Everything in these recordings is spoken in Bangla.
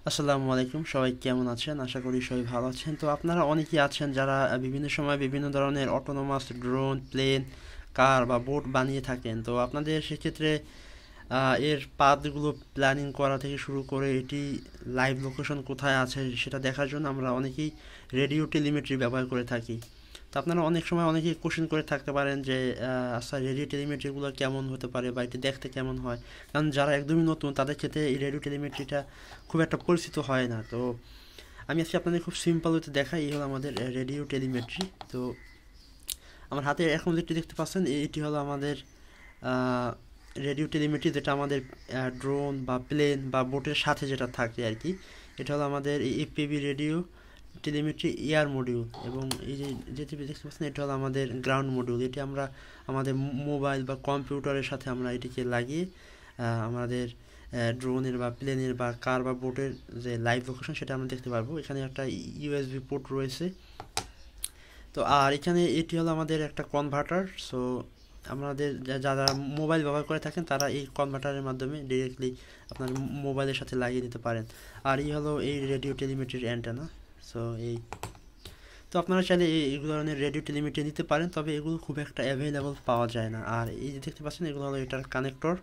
আসসালামু আলাইকুম, সবাই কেমন আছেন? আশা করি সবাই ভালো আছেন। তো আপনারা অনেকেই আছেন যারা বিভিন্ন সময় বিভিন্ন ধরনের অটোনোমাস ড্রোন, প্লেন, কার বা বোট বানিয়ে থাকেন। তো আপনাদের সেক্ষেত্রে এর পাথগুলো প্ল্যানিং করা থেকে শুরু করে এটি লাইভ লোকেশন কোথায় আছে সেটা দেখার জন্য আমরা অনেকেই রেডিও টেলিমেট্রি ব্যবহার করে থাকি। তো আপনারা অনেক সময় অনেকেই কোশ্চেন করে থাকতে পারেন যে আচ্ছা, রেডিও টেলিমেট্রিগুলো কেমন হতে পারে বা এটি দেখতে কেমন হয়। কারণ যারা একদমই নতুন তাদের ক্ষেত্রে এই রেডিও টেলিমেট্রিটা খুব একটা পরিচিত হয় না। তো আমি আজকে আপনাদের খুব সিম্পল হতে দেখাই, এই হলো আমাদের রেডিও টেলিমেট্রি। তো আমার হাতে এখন যেটি দেখতে পাচ্ছেন এটি হলো আমাদের রেডিও টেলিমেট্রি, যেটা আমাদের ড্রোন বা প্লেন বা বোটের সাথে যেটা থাকে আর কি। এটা হলো আমাদের APB radio telemetry air module. এবং এই যে যেটি দেখতে পাচ্ছেন এটা হলো আমাদের গ্রাউন্ড মডিউল। এটি আমরা আমাদের মোবাইল বা কম্পিউটারের সাথে আমরা এটিকে লাগিয়ে আমাদের ড্রোনের বা প্লেনের বা কার বা বোটের যে লাইভ লোকেশন সেটা আমরা দেখতে পারবো। এখানে একটা ইউএসবি পোর্ট রয়েছে। তো আর এখানে এটি হলো আমাদের একটা কনভার্টার। সো আমাদের যারা মোবাইল ব্যবহার করে থাকেন তারা এই কনভার্টারের মাধ্যমে ডিরেক্টলি আপনার মোবাইলের সাথে লাগিয়ে দিতে পারেন। আর এই হলো এই রেডিও টেলিমেট্রির অ্যান্টেনা। সো এই তো আপনারা চাইলে এই ধরনের রেডিও টেলিমেট্রি নিতে পারেন, তবে এগুলো খুব একটা অ্যাভেলেবল পাওয়া যায় না। আর এই যে দেখতে পাচ্ছেন এগুলো হলো এটার কানেক্টর।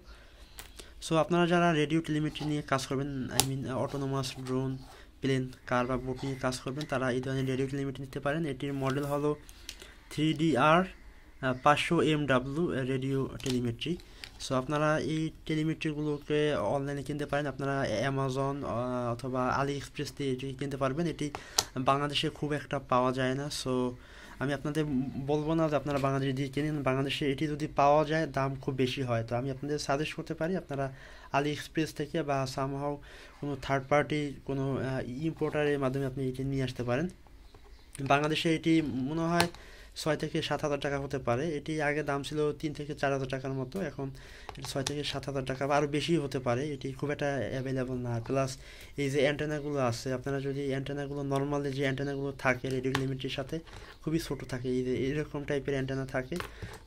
সো আপনারা যারা রেডিও টেলিমেট্রি নিয়ে কাজ করবেন, I mean autonomous drone, plane, car বা বোট নিয়ে কাজ করবেন, তারা এই ধরনের রেডিও টেলিমেট্রি নিতে পারেন। এটির মডেল হলো 3DR 500 MW radio telemetry. So আপনারা এই টেলিমেট্রিগুলোকে অনলাইনে কিনতে পারেন। আপনারা অ্যামাজন অথবা আলি এক্সপ্রেস দিয়ে এটি কিনতে পারবেন। এটি বাংলাদেশে খুব একটা পাওয়া যায় না। সো আমি আপনাদের বলবো না যে আপনারা বাংলাদেশে দিয়ে কিনেন, বাংলাদেশে এটি যদি পাওয়া যায় দাম খুব বেশি হয়। তো আমি আপনাদের সাজেস্ট করতে পারি আপনারা আলি এক্সপ্রেস থেকে বা সামহাও কোনো থার্ড পার্টি কোনো ইম্পোর্টারের মাধ্যমে আপনি এটি নিয়ে আসতে পারেন। বাংলাদেশে এটি মনে হয় 6 থেকে 7 হাজার টাকা হতে পারে। এটি আগে দাম ছিল 3 থেকে 4 হাজার টাকার মতো, এখন এটি 6 থেকে 7 হাজার টাকা বা আরও বেশি হতে পারে। এটি খুব একটা অ্যাভেলেবল না। প্লাস এই যে অ্যান্টেনাগুলো আছে, আপনারা যদি অ্যান্টেনাগুলো নর্মালি যে অ্যান্টেনাগুলো থাকে রেডিও লিমিটের সাথে খুবই ছোট থাকে, এই যে এরকম টাইপের অ্যান্টেনা থাকে।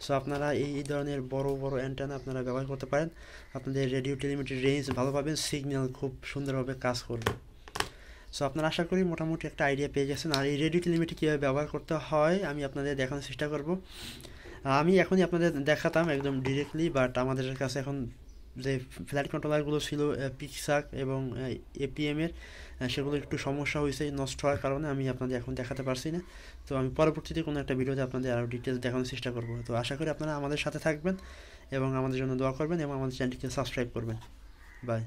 সো আপনারা এই ধরনের বড় বড় অ্যান্টেনা আপনারা ব্যবহার করতে পারেন। আপনাদের রেডিও টেলিমেট্রির রেঞ্জ ভালো পাবেন, সিগন্যাল খুব সুন্দরভাবে কাজ করবে। সো আপনারা আশা করি মোটামুটি একটা আইডিয়া পেয়ে গেছেন। আর এই রেডিও টেলিমেট্রি কীভাবে ব্যবহার করতে হয় আমি আপনাদের দেখানোর চেষ্টা করব। আমি এখনই আপনাদের দেখাতাম একদম ডিরেক্টলি, বাট আমাদের কাছে এখন যে ফ্লাইট কন্ট্রোলারগুলো ছিল পিকসাক এবং এপিএমের, সেগুলো একটু সমস্যা হয়েছে নষ্ট হওয়ার কারণে আমি আপনাদের এখন দেখাতে পারছি না। তো আমি পরবর্তীতে কোনো একটা ভিডিওতে আপনাদের আরও ডিটেলস দেখানোর চেষ্টা করব। তো আশা করি আপনারা আমাদের সাথে থাকবেন এবং আমাদের জন্য দোয়া করবেন এবং আমাদের চ্যানেলটিকে সাবস্ক্রাইব করবেন। বাই।